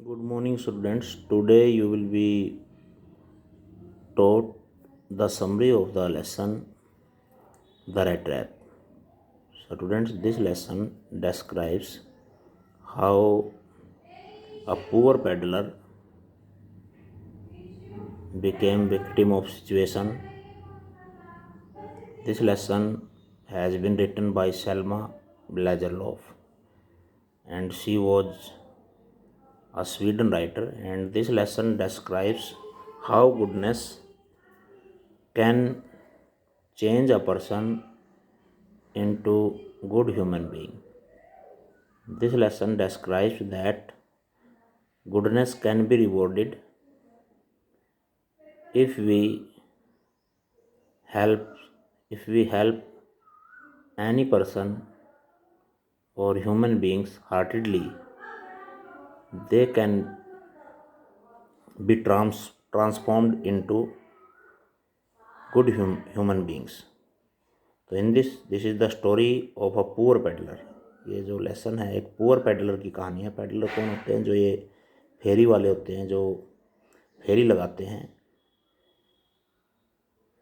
Good morning, students. Today you will be taught the summary of the lesson The Rat Trap. So, students, this lesson describes how a poor peddler became victim of situation. This lesson has been written by Selma Blagerlof, and she was a Sweden writer. And this lesson describes how goodness can change a person into good human being. This lesson describes that goodness can be rewarded if we help if we help any person or human beings heartedly. They can be transformed into good human beings. तो in this is the story of a poor peddler. ये जो lesson है एक poor peddler की कहानी है. Peddler कौन होते हैं? जो ये फेरी वाले होते हैं, जो फेरी लगाते हैं.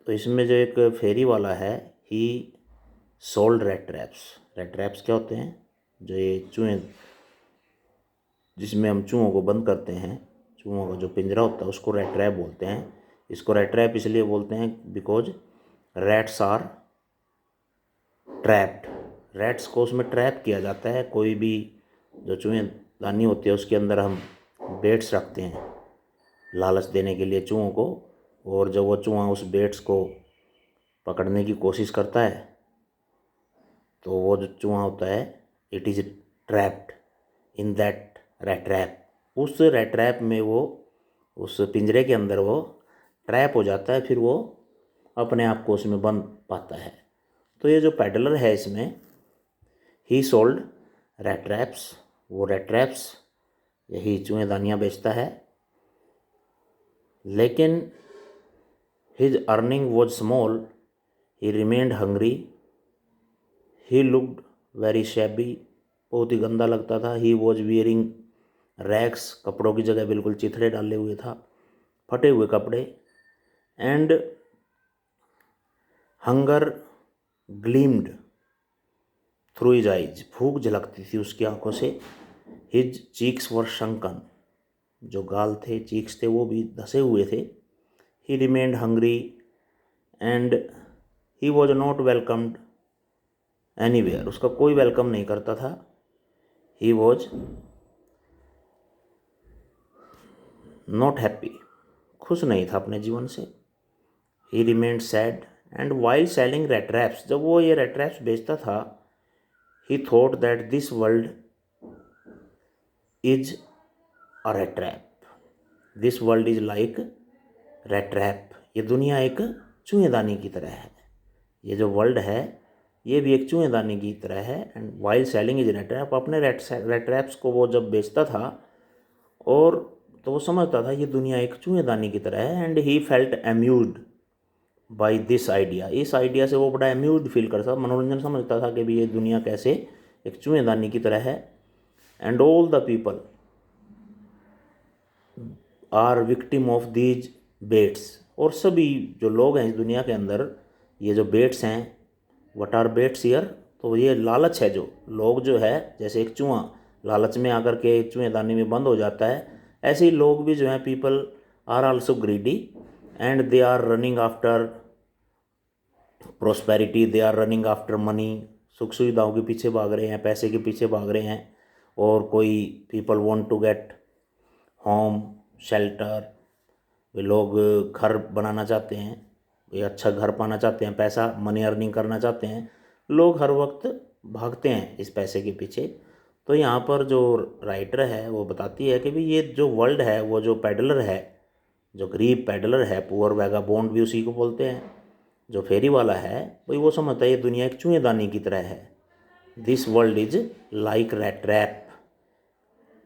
तो इसमें जो एक फेरी वाला है, ही sold rate traps. Rate traps क्या होते हैं? जो ये चूहे, जिसमें हम चूहों को बंद करते हैं, चूहों का जो पिंजरा होता है उसको रेट ट्रैप बोलते हैं. इसको रेट ट्रैप इसलिए बोलते हैं because rats are trapped. Rats को उसमें ट्रैप किया जाता है. कोई भी जो चूहेदानी होती है उसके अंदर हम बेट्स रखते हैं लालच देने के लिए चूहों को, और जब वो चूहा उस बेट्स को पकड़ने की कोशिश करता है तो वो जो चूहा होता है, it is trapped in that rat trap. उस रैट ट्रैप में वो, उस पिंजरे के अंदर वो ट्रैप हो जाता है. फिर वो अपने आप को उसमें बंद पाता है. तो ये जो पेडलर है इसमें, ही सोल्ड रैट ट्रैप्स. वो रैट ट्रैप्स, यही चूहेदानियाँ बेचता है. लेकिन his earning was small. He remained hungry. He looked very shabby. बहुत ही गंदा लगता था. He was wearing rags. कपड़ों की जगह बिल्कुल चिथड़े डाले हुए था, फटे हुए कपड़े. And hunger gleamed through his eyes. भूख झलकती थी उसकी आंखों से. His cheeks were shrunken. जो गाल थे, चीक्स थे, वो भी धसे हुए थे. He remained hungry and he was not welcomed anywhere. उसका कोई वेलकम नहीं करता था. He was not happy. खुश नहीं था अपने जीवन से. He remained sad and while selling rat traps, जब वो ये rat traps बेचता था, he thought that this world is a rat trap. This world is like rat trap. ये दुनिया एक चूहेदानी की तरह है. ये जो वर्ल्ड है ये भी एक चूहेदानी की तरह है. And while selling is rate trap. अपने रेट ट्रैप्स को वो जब बेचता था, और तो वो समझता था ये दुनिया एक चूहेदानी की तरह है. And he felt amused by this idea. इस आइडिया से वो बड़ा अम्यूज्ड फील करता, मनोरंजन समझता था कि भी ये दुनिया कैसे एक चूहेदानी की तरह है. And all the people are victim of these baits. और सभी जो लोग हैं इस दुनिया के अंदर, ये जो बेट्स हैं, व्हाट आर बेट्स हियर? तो ये लालच है. जो लोग जो है, जैसे एक चूहा लालच में आकर के चूहेदानी में बंद हो जाता है, ऐसे ही लोग भी जो हैं, people are also greedy and they are running after prosperity. They are running after money. सुख सुविधाओं के पीछे भाग रहे हैं, पैसे के पीछे भाग रहे हैं. और कोई people want to get home shelter. वे लोग घर बनाना चाहते हैं, वे अच्छा घर पाना चाहते हैं, पैसा मनी अर्निंग करना चाहते हैं. लोग हर वक्त भागते हैं इस पैसे के पीछे. तो यहाँ पर जो राइटर है वो बताती है कि भी ये जो वर्ल्ड है, वो जो पेडलर है, जो गरीब पेडलर है, पुअर वैगाबॉन्ड भी उसी को बोलते हैं, जो फेरी वाला है, वही वो समझता है ये दुनिया एक चूहेदानी की तरह है. This world is like rat trap.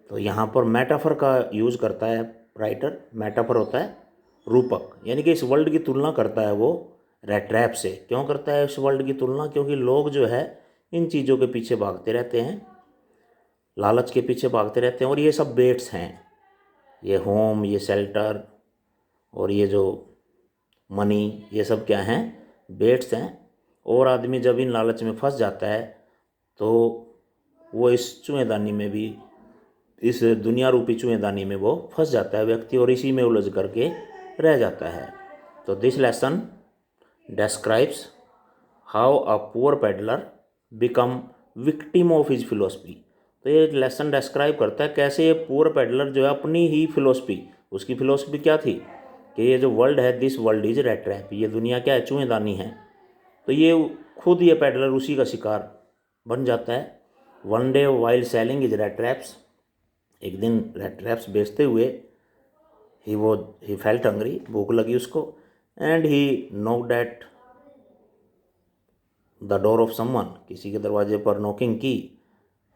तो यहाँ पर मेटाफर का यूज़ करता है राइटर. मेटाफर होता है रूपक, यानी कि इस वर्ल्ड की तुलना करता है वो रैट ट्रैप से. क्यों करता है इस वर्ल्ड की तुलना? क्योंकि लोग जो है इन चीज़ों के पीछे भागते रहते हैं, लालच के पीछे भागते रहते हैं, और ये सब बेट्स हैं. ये होम, ये शेल्टर और ये जो मनी, ये सब क्या हैं? बेट्स हैं। और आदमी जब इन लालच में फंस जाता है तो वो इस चूहेदानी में भी, इस दुनिया रूपी चूहेदानी में वो फंस जाता है व्यक्ति, और इसी में उलझ करके रह जाता है। तो this lesson describes how a poor peddler become victim of his philosophy। तो ये लेसन डिस्क्राइब करता है कैसे ये पुअर पेडलर जो है अपनी ही फिलोसफी, उसकी फिलोसफी क्या थी कि ये जो वर्ल्ड है, this world is rat trap, ये दुनिया क्या है? चूहेदानी है। तो ये खुद ये पेडलर उसी का शिकार बन जाता है। One day while selling is rat traps, एक दिन रैट ट्रैप्स बेचते हुए ही फेल्ट हंग्री, भूख लगी उसको, and he knocked at the door of someone, किसी के दरवाजे पर नॉकिंग की,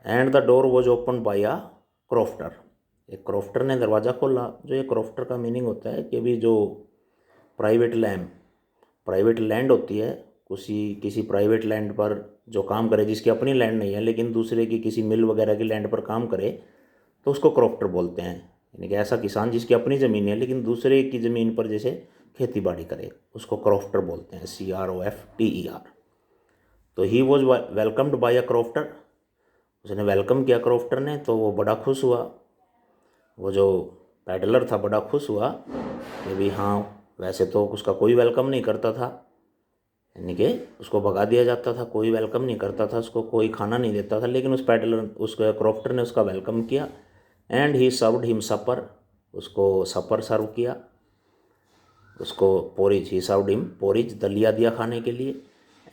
and the door was open by a crofter, एक क्रॉफ्टर ने दरवाज़ा खोला। जो ये क्रॉफ्टर का मीनिंग होता है कि अभी जो प्राइवेट लैंड होती है, किसी प्राइवेट लैंड पर जो काम करे, जिसकी अपनी लैंड नहीं है लेकिन दूसरे की किसी मिल वगैरह की लैंड पर काम करे, तो उसको क्रॉफ्टर बोलते हैं। यानी कि ऐसा किसान जिसकी अपनी ज़मीन है लेकिन दूसरे की ज़मीन पर जैसे खेती बाड़ी करे, उसको क्रॉफ्टर बोलते हैं, CROFTER। तो he was welcomed by a crofter, उसने वेलकम किया क्रॉफ्टर ने, तो वो बड़ा खुश हुआ, वो जो पैडलर था बड़ा खुश हुआ कि भी हाँ, वैसे तो उसका कोई वेलकम नहीं करता था, यानी कि उसको भगा दिया जाता था, कोई वेलकम नहीं करता था, उसको कोई खाना नहीं देता था, लेकिन उस क्रॉफ्टर ने उसका वेलकम किया। एंड ही सर्व्ड हिम सपर, उसको सपर सर्व किया, उसको पोरिज, ही सर्व्ड हिम पोरिज, दलिया दिया खाने के लिए।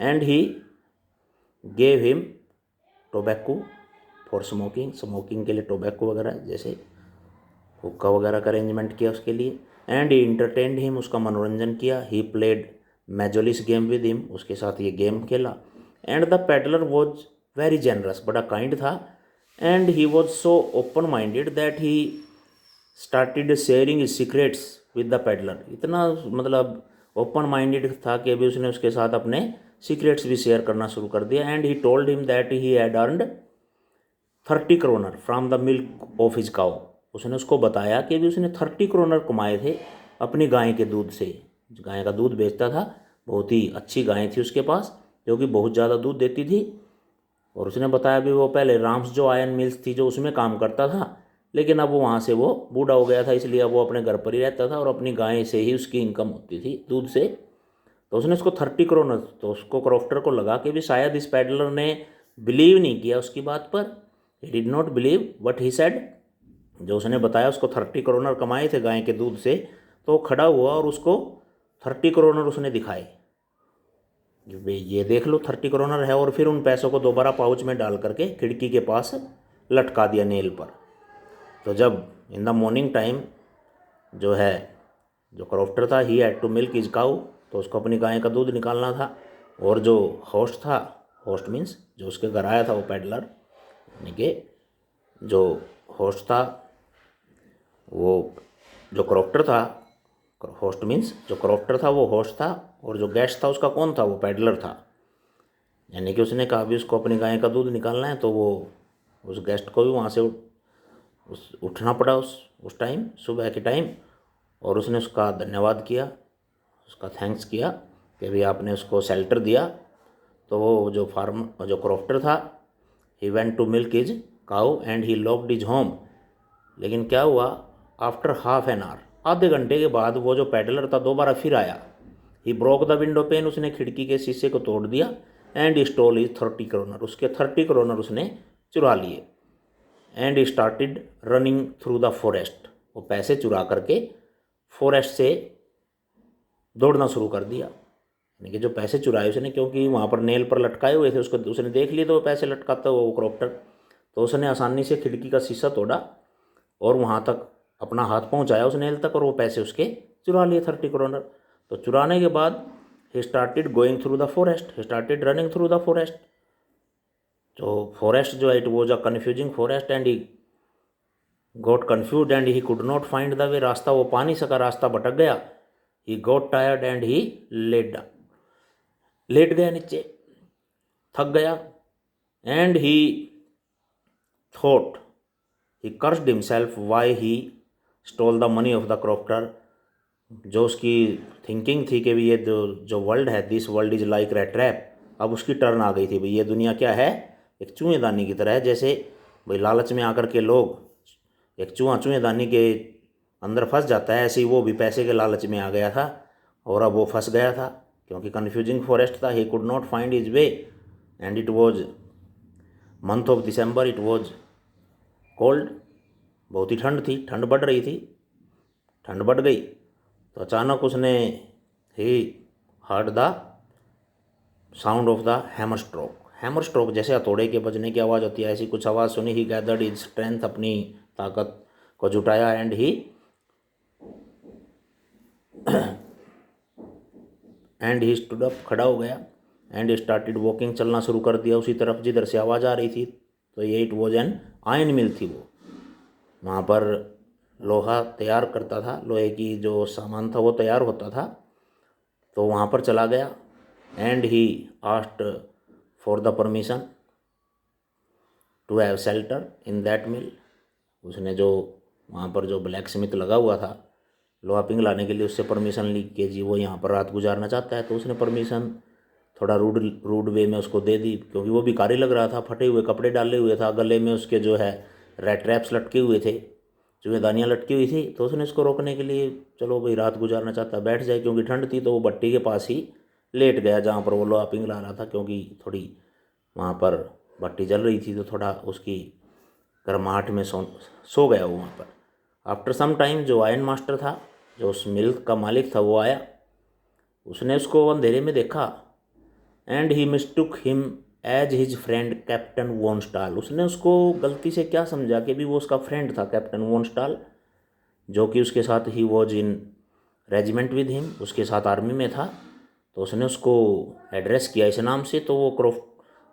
And he gave him tobacco for smoking, smoking के लिए टोबैको वगैरह जैसे हुक्का वगैरह का अरेंजमेंट किया उसके लिए। एंड ही इंटरटेन्ड हिम, उसका मनोरंजन किया। He played mjolis game with him, उसके साथ ये गेम खेला। And the peddler was very generous, बड़ा काइंड था। And he was so open minded that he started sharing secrets with the peddler, इतना मतलब ओपन माइंडेड था कि अभी उसने उसके साथ अपने सीक्रेट्स भी शेयर करना शुरू कर दिया। And he told him that he had earned 30 kronor from the milk of his cow, उसने उसको बताया कि अभी उसने 30 करोनर कमाए थे अपनी गाय के दूध से। गाय का दूध बेचता था, बहुत ही अच्छी गाय थी उसके पास जो कि बहुत ज़्यादा दूध देती थी। और उसने बताया भी वो पहले राम्स जो आयरन मिल्स थी जो उसमें काम करता था, लेकिन अब वो वहाँ से वो बूढ़ा हो गया था, इसलिए अब वो अपने घर पर ही रहता था और अपनी गाय से ही उसकी इनकम होती थी, दूध से। तो उसने उसको 30 करोड़, तो उसको क्रॉफ्टर को लगा कि भी शायद इस पैडलर ने बिलीव नहीं किया उसकी बात पर, ही did not believe what he said, जो उसने बताया उसको 30 करोड़ कमाए थे गाय के दूध से। तो खड़ा हुआ और उसको 30 करोड़ उसने दिखाए, ये देख लो 30 करोड़ है, और फिर उन पैसों को दोबारा पाउच में डाल करके खिड़की के पास लटका दिया नेल पर। तो जब इन द मॉर्निंग टाइम जो है, जो क्रॉफ्टर था, he had to milk his cow, तो उसको अपनी गाय का दूध निकालना था। और जो होस्ट था, होस्ट मीन्स जो उसके घर आया था वो पैडलर, यानी कि जो होस्ट था, वो जो क्रॉफ्टर था, होस्ट मीन्स जो क्रॉफ्टर था वो होस्ट था, और जो गेस्ट था उसका कौन था? वो पैडलर था। यानी कि उसने कहा भी उसको अपनी गाय का दूध निकालना है, तो वो उस गेस्ट को भी वहाँ से उठना पड़ा उस टाइम, सुबह के टाइम, और उसने उसका धन्यवाद किया, उसका थैंक्स किया कि भाई आपने उसको शेल्टर दिया। तो वो जो क्रॉफ्टर था, he went to milk his cow and he locked his home. लेकिन क्या हुआ? आफ्टर हाफ एन आवर, आधे घंटे के बाद वो जो पैडलर था दोबारा फिर आया। He broke the window pane, उसने खिड़की के शीशे को तोड़ दिया। एंड स्टोल इज 30 करोड़, उसके 30 करोड़ उसने चुरा लिए। And started running through the forest, वो पैसे चुरा करके फॉरेस्ट से दौड़ना शुरू कर दिया। यानी कि जो पैसे चुराए उसने, क्योंकि वहाँ पर नेल पर लटकाए हुए थे, उसको उसने देख लिए तो वो पैसे लटकाता हुआ वो क्रॉफ्टर, तो उसने आसानी से खिड़की का शीशा तोड़ा और वहाँ तक अपना हाथ पहुँचाया उस नेल तक, और वो पैसे उसके चुरा लिए 30 करोड़। तो चुराने के बाद he started going through the forest, he started running through the forest. तो फॉरेस्ट जो है it was a confusing forest and he got confuse and he could not find the way, रास्ता वो पा नहीं सका, रास्ता भटक गया। He got tired and he laid गया नीचे, थक गया। And he thought, he cursed himself why he stole the money of the crofter. जो उसकी थिंकिंग थी कि भी ये जो वर्ल्ड है, दिस वर्ल्ड इज लाइक रे ट्रैप, अब उसकी टर्न आ गई थी भाई ये दुनिया क्या है, एक चूहेदानी की तरह है। जैसे भाई लालच में आकर के लोग एक चूहा चूहेदानी के अंदर फंस जाता है, ऐसे ही वो भी पैसे के लालच में आ गया था और अब वो फंस गया था क्योंकि कन्फ्यूजिंग फॉरेस्ट था। ही could not find his way and it was month of December, it was cold, बहुत ही ठंड थी, ठंड बढ़ रही थी, ठंड बढ़ गई। तो अचानक उसने he heard the sound of the hammer stroke. Hammer stroke जैसे हथौड़े के बजने की आवाज़ होती है, ऐसी कुछ आवाज़ सुनी। ही गैदर्ड हिज स्ट्रेंथ, अपनी ताकत को जुटाया, एंड ही स्टूड अप, खड़ा हो गया, एंड स्टार्टेड वॉकिंग, चलना शुरू कर दिया उसी तरफ जिधर से आवाज़ आ रही थी। तो ये इट वॉज एन आयन मिल थी, वो वहाँ पर लोहा तैयार करता था, लोहे की जो सामान था वो तैयार होता था। तो वहाँ पर चला गया and he asked for the permission to have shelter in that mill. उसने जो वहाँ पर जो ब्लैक स्मिथ लगा हुआ था लोहा पिघलाने के लिए, उससे परमिशन ली कि जी वो यहाँ पर रात गुजारना चाहता है। तो उसने परमिशन थोड़ा रूड वे में उसको दे दी, क्योंकि वो भिखारी लग रहा था, फटे हुए कपड़े डाले हुए था, गले में उसके जो है रेड ट्रैप्स लटके हुए थे, चूहेदानियाँ लटकी हुई थी। तो उसने इसको रोकने के लिए, चलो भाई रात गुजारना चाहता है बैठ जाए, क्योंकि ठंड थी, तो वो भट्टी के पास ही लेट गया जहाँ पर वो लोहा पिघला रहा था, क्योंकि थोड़ी वहाँ पर भट्टी जल रही थी तो थोड़ा उसकी गर्माहट में सो गया वो वहाँ पर। आफ्टर सम टाइम जो आयरन मास्टर था, जो उस मिल्क का मालिक था, वो आया। उसने उसको अंधेरे में देखा and he mistook him as his friend captain von Stahle. उसने उसको गलती से क्या समझा कि भी वो उसका फ्रेंड था कैप्टन वॉन स्टाल, जो कि उसके साथ he was in regiment with him, उसके साथ आर्मी में था। तो उसने उसको एड्रेस किया इस नाम से। तो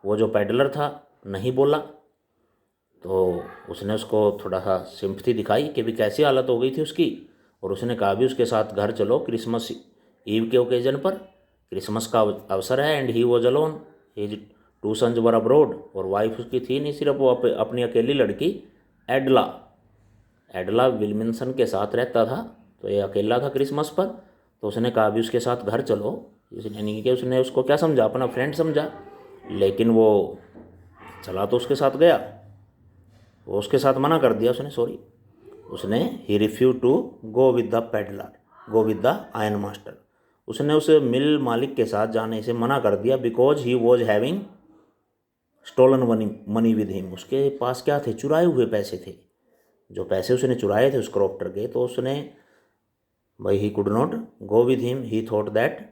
वो जो पैडलर था नहीं बोला। तो उसने उसको थोड़ा सा सिंपथी दिखाई कि भी कैसी हालत हो गई थी उसकी, और उसने कहा भी उसके साथ घर चलो, क्रिसमस ईव के ओकेजन पर, क्रिसमस का अवसर है। And he was alone, his two sons were abroad, और वाइफ उसकी थी नहीं, सिर्फ वो अपनी अकेली लड़की एडला एडला विल्मिंसन के साथ रहता था। तो ये अकेला था क्रिसमस पर। तो उसने कहा भी उसके साथ घर चलो, यानी कि उसने उसको क्या समझा, अपना फ्रेंड समझा। लेकिन वो चला तो उसके साथ गया, वो उसके साथ मना कर दिया उसने, सॉरी, उसने he refuse to go with the peddler, go with the iron master. उसने उस मिल मालिक के साथ जाने से मना कर दिया, because he was having stolen money with him. उसके पास क्या थे, चुराए हुए पैसे थे, जो पैसे उसने चुराए थे उस क्रॉफ्टर के। तो उसने भाई he could not go with him, he thought that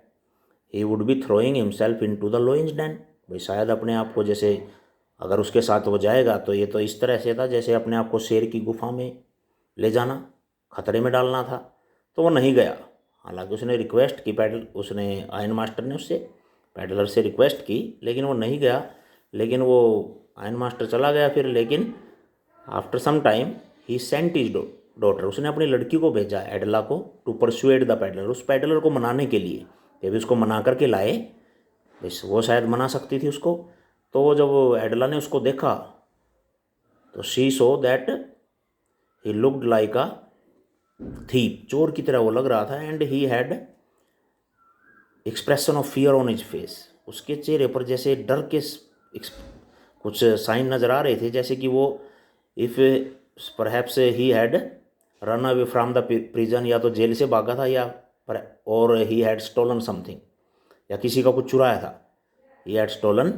he would be throwing himself into the lion's den. भाई शायद अपने आप को, जैसे अगर उसके साथ वो जाएगा तो ये तो इस तरह से था जैसे अपने आप को शेर की गुफा में ले जाना, खतरे में डालना था। तो वो नहीं गया। हालांकि उसने रिक्वेस्ट की, उसने आयरन मास्टर ने उससे, पैडलर से रिक्वेस्ट की, लेकिन वो नहीं गया। लेकिन वो आयरन मास्टर चला गया फिर। लेकिन after some time he sent his daughter, उसने अपनी लड़की को भेजा एडला को, टू परसुएड द पैडलर, उस पैडलर को मनाने के लिए कि भी उसको मना करके लाए, बस वो शायद मना सकती थी उसको। तो वो जब एडला ने उसको देखा तो she so that he looked like a thief, चोर की तरह वो लग रहा था। And he had expression of fear on his face, उसके चेहरे पर जैसे डर के कुछ साइन नज़र आ रहे थे, जैसे कि वो if perhaps he had run away from the prison, या तो जेल से भागा था, या और ही हैड स्टोलन समथिंग, या किसी का कुछ चुराया था। ही हैड स्टोलन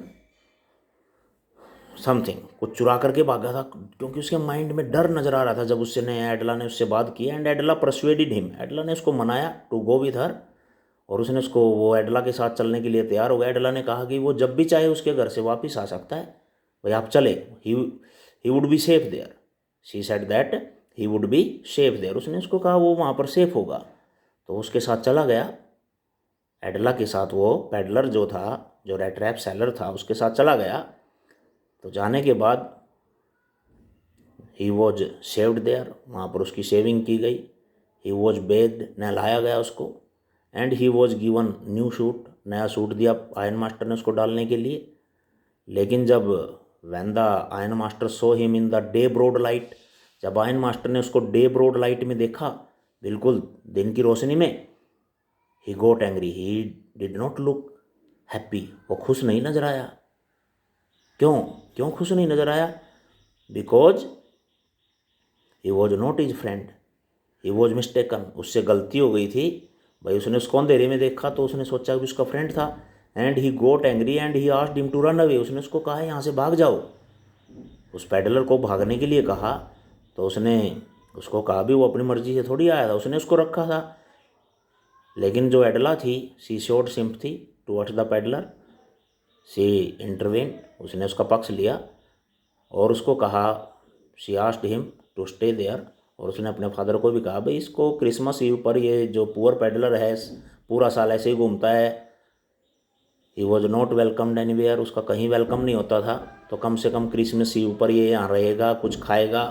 समथिंग, कुछ चुरा करके भागा था, क्योंकि उसके माइंड में डर नज़र आ रहा था जब उसने एडला ने उससे बात की। एंड एडला परसुएडेड हिम, एडला ने उसको मनाया टू गो विथ हर, और उसने उसको, वो एडला के साथ चलने के लिए तैयार हो गया। एडला ने कहा कि वो जब भी चाहे उसके घर से वापस आ सकता है, भाई आप चले, he would be safe there. She said that he would be safe there, उसने उसको कहा वो वहाँ पर सेफ होगा। तो उसके साथ चला गया एडला के साथ, वो पैडलर जो था, जो रेड ट्रैप सेलर था, उसके साथ चला गया। तो जाने के बाद ही वॉज शेव्ड देयर, वहाँ पर उसकी शेविंग की गई। ही वॉज बेस्ड, नहलाया गया उसको। And he was given new suit, नया सूट दिया आयरन मास्टर ने उसको डालने के लिए। लेकिन जब when the iron master saw him in the day broad light, जब आयन मास्टर ने उसको डे ब्रॉड लाइट में देखा, बिल्कुल दिन की रोशनी में, he got angry, he did not look happy, वो खुश नहीं नजर आया। क्यों क्यों खुश नहीं नजर आया? Because he was not his friend, he was mistaken, उससे गलती हो गई थी भाई। उसने उसको अंधेरे में देखा तो उसने सोचा कि उसका फ्रेंड था। And he got angry and he asked him to run away, उसने उसको कहा यहाँ से भाग जाओ, उस पैडलर को भागने के लिए कहा। तो उसने उसको कहा भी वो अपनी मर्जी से थोड़ी आया था, उसने उसको रखा था। लेकिन जो एडला थी, she showed sympathy towards the peddler, she intervene, उसने उसका पक्ष लिया और उसको कहा, she asked him to stay there, और उसने अपने फादर को भी कहा भाई इसको क्रिसमस ईव पर, ये जो पुअर पैडलर है पूरा साल ऐसे ही घूमता है, he was not welcomed anywhere, उसका कहीं वेलकम नहीं होता था, तो कम से कम क्रिसमस ईव पर ये यहाँ रहेगा, कुछ खाएगा,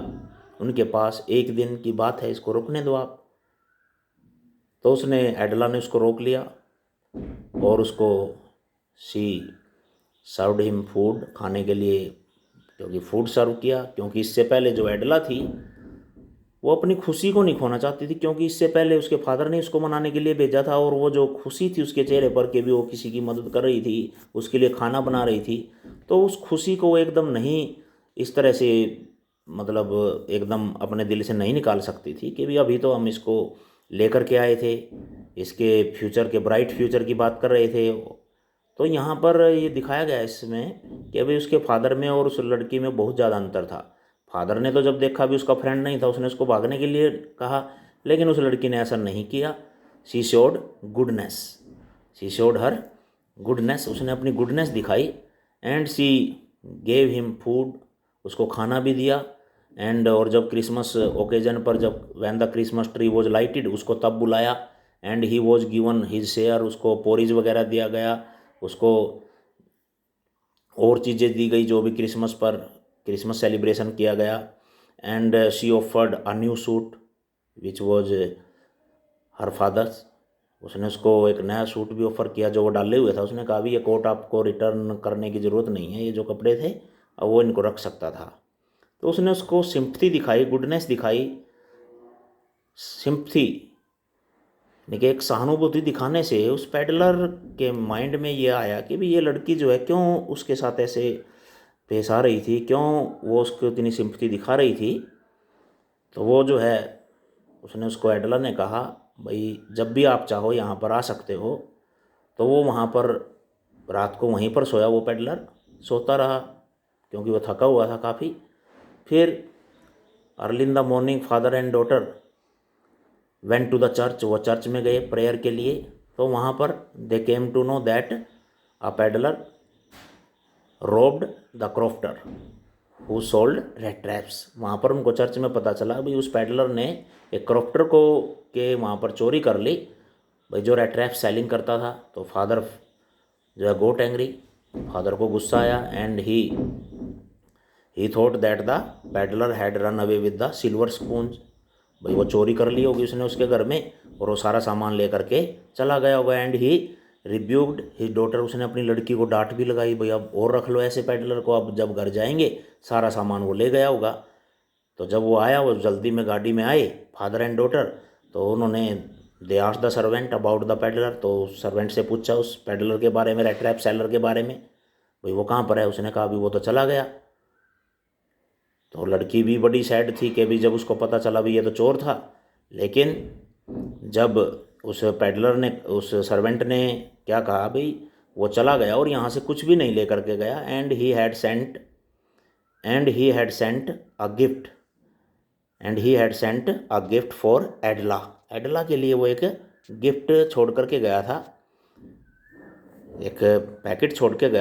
उनके पास एक दिन की बात है, इसको रोकने दो आप। तो उसने एडला ने उसको रोक लिया और उसको शी सर्व्ड हिम फूड, खाने के लिए, क्योंकि फूड सर्व किया, क्योंकि इससे पहले जो एडला थी वो अपनी खुशी को नहीं खोना चाहती थी, क्योंकि इससे पहले उसके फादर ने उसको मनाने के लिए भेजा था, और वो जो खुशी थी उसके चेहरे पर कि भी वो किसी की मदद कर रही थी, उसके लिए खाना बना रही थी, तो उस खुशी को वो एकदम नहीं इस तरह से, मतलब एकदम अपने दिल से नहीं निकाल सकती थी कि भी अभी तो हम इसको लेकर के आए थे, इसके फ्यूचर के, ब्राइट फ्यूचर की बात कर रहे थे। तो यहाँ पर ये दिखाया गया है इसमें कि अभी उसके फादर में और उस लड़की में बहुत ज़्यादा अंतर था। फादर ने तो जब देखा भी उसका फ्रेंड नहीं था, उसने उसको भागने के लिए कहा, लेकिन उस लड़की ने ऐसा नहीं किया। She showed goodness, she showed her goodness, उसने अपनी गुडनेस दिखाई। And she gave him food, उसको खाना भी दिया। एंड और जब क्रिसमस ओकेजन पर, जब when the Christmas tree was lighted, उसको तब बुलाया। And he was given his share, उसको पोरिज वगैरह दिया गया, उसको और चीज़ें दी गई जो भी क्रिसमस पर क्रिसमस सेलिब्रेशन किया गया। And she offered a new suit which was her father's, उसने उसको एक नया सूट भी ऑफ़र किया जो वो डाले हुए था। उसने कहा भी ये कोट आपको रिटर्न करने की ज़रूरत नहीं है, ये जो कपड़े थे अब वो इनको रख सकता था। तो उसने उसको सिंपथी दिखाई, गुडनेस दिखाई। सिंपथी यानी कि एक सहानुभूति दिखाने से उस पैडलर के माइंड में ये आया कि भी ये लड़की जो है क्यों उसके साथ ऐसे पेश आ रही थी, क्यों वो उसको इतनी सिंपथी दिखा रही थी। तो वो जो है, उसने उसको एडलर ने कहा भाई जब भी आप चाहो यहाँ पर आ सकते हो। तो वो वहाँ पर रात को वहीं पर सोया, वो पेडलर सोता रहा क्योंकि वो थका हुआ था काफ़ी। फिर early in the morning father and daughter went to the church, वो चर्च में गए प्रेयर के लिए। तो वहाँ पर they came to know that a peddler robbed the crofter who sold rat traps, वहाँ पर उनको चर्च में पता चला भाई उस पैडलर ने एक क्रॉफ्टर को के वहाँ पर चोरी कर ली भाई, जो रेड ट्रैप सेलिंग करता था। तो फादर जो है गोट एंग्री, फादर को गुस्सा आया। And he thought that the peddler had run away with the silver spoon, भाई वो चोरी कर ली होगी उसने उसके घर में और वो सारा सामान लेकर के चला गया होगा। And he rebuked his daughter, उसने अपनी लड़की को डांट भी लगाई भाई अब और रख लो ऐसे पैडलर को, अब जब घर जाएंगे सारा सामान वो ले गया होगा। तो जब वो आया, वो जल्दी में गाड़ी में आए फादर एंड डॉटर, तो उन्होंने they asked the servant about the peddler, तो सर्वेंट से पूछा उस पैडलर के बारे में, रेड ट्रैप सेलर के बारे में, भाई वो कहाँ पर है। उसने कहा अभी वो तो चला गया। तो लड़की भी बड़ी सैड थी कि अभी जब उसको पता चला भी ये तो चोर था। लेकिन जब उस पैडलर ने, उस सर्वेंट ने क्या कहा भाई वो चला गया और यहाँ से कुछ भी नहीं लेकर के गया। And he had sent a gift, and he had sent a gift for Edla, Edla के लिए वो एक गिफ्ट छोड़ करके गया था, एक पैकेट छोड़ के गया।